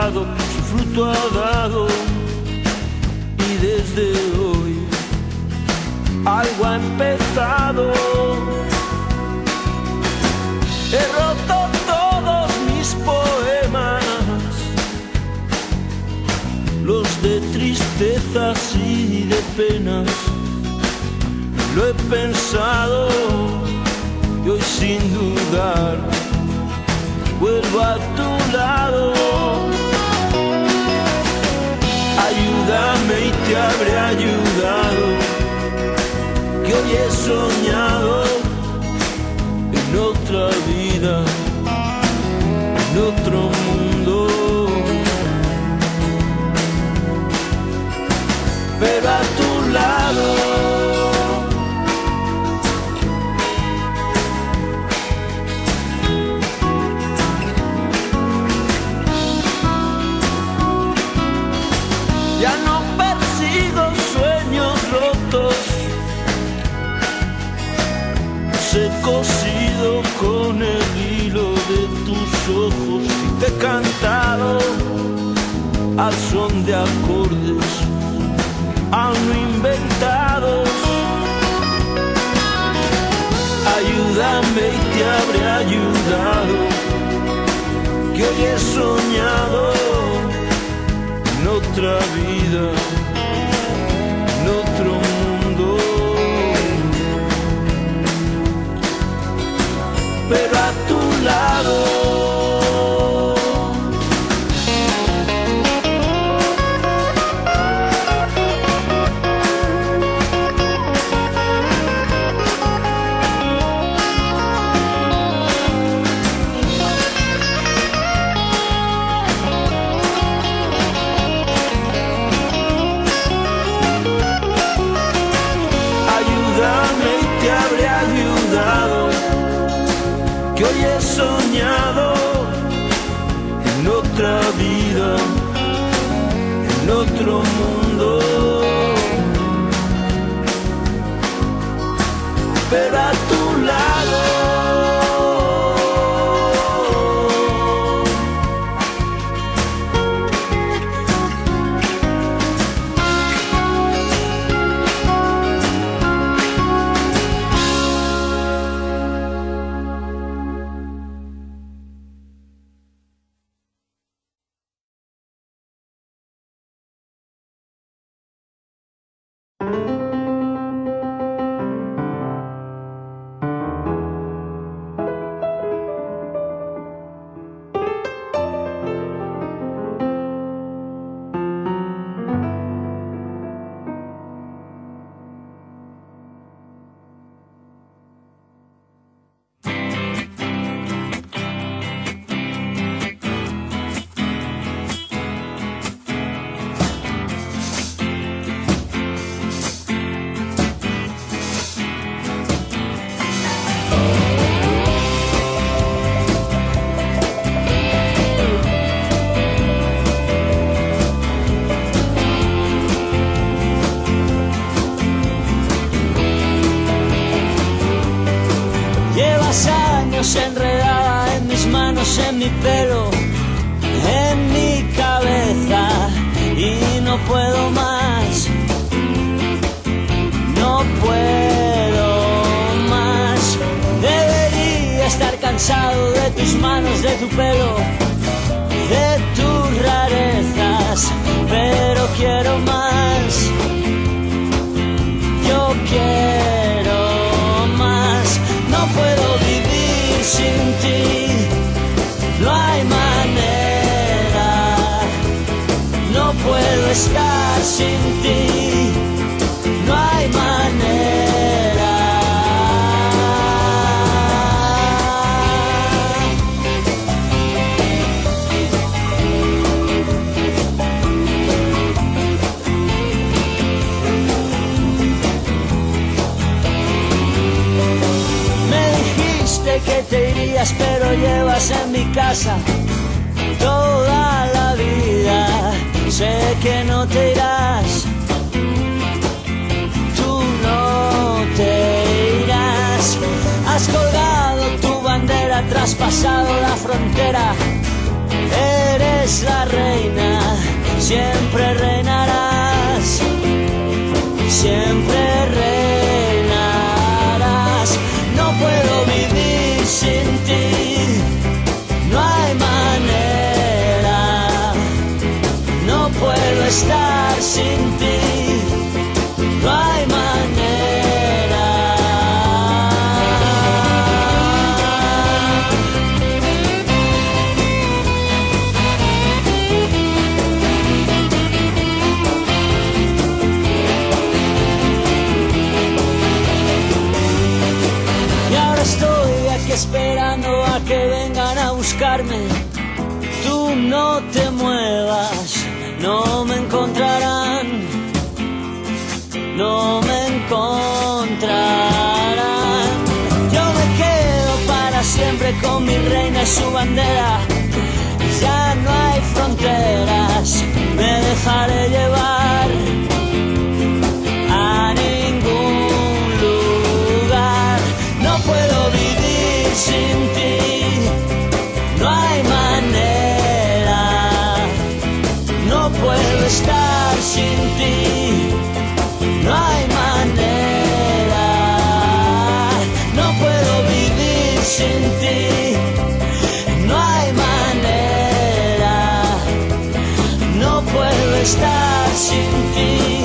sembrado, su fruto ha dado, y desde hoy algo ha empezado. He roto todos mis poemas, los de tristezas y de penas. Lo he pensado y hoy sin dudar vuelvo a tu lado. Ayúdame y te habré ayudado, que hoy he soñado en otra vida, en otro mundo. Pero a tu lado. Ya no persigo sueños rotos, los he cosido con el hilo de tus ojos y te he cantado al son de acordes aún no inventados. Ayúdame y te habré ayudado, que hoy he soñado en otra vida, en otro mundo. Pero a tu lado. Que hoy he soñado en otra vida, en otro mundo. Pero a tu lado. Enredada en mis manos, en mi pelo, en mi cabeza, y no puedo más, no puedo más. Debería estar cansado de tus manos, de tu pelo, de tus rarezas, pero quiero más, yo quiero más. No puedo vivir sin ti, no hay manera, no puedo estar sin ti, no hay manera. Que te irías, pero llevas en mi casa toda la vida. Sé que no te irás, tú no te irás. Has colgado tu bandera, traspasado la frontera, eres la reina siempre reinarás, siempre reinarás. No puedo vivir sin ti, no hay manera, no puedo estar sin ti, no hay manera. Estoy aquí esperando a que vengan a buscarme. Tú no te muevas, no me encontrarán, no me encontrarán. Yo me quedo para siempre con mi reina y su bandera. Ya no hay fronteras, me dejaré llevar a ningún lugar. No puedo vivir sin ti, no hay manera, no puedo estar sin ti, no hay manera, no puedo vivir sin ti, no hay manera, no puedo estar sin ti.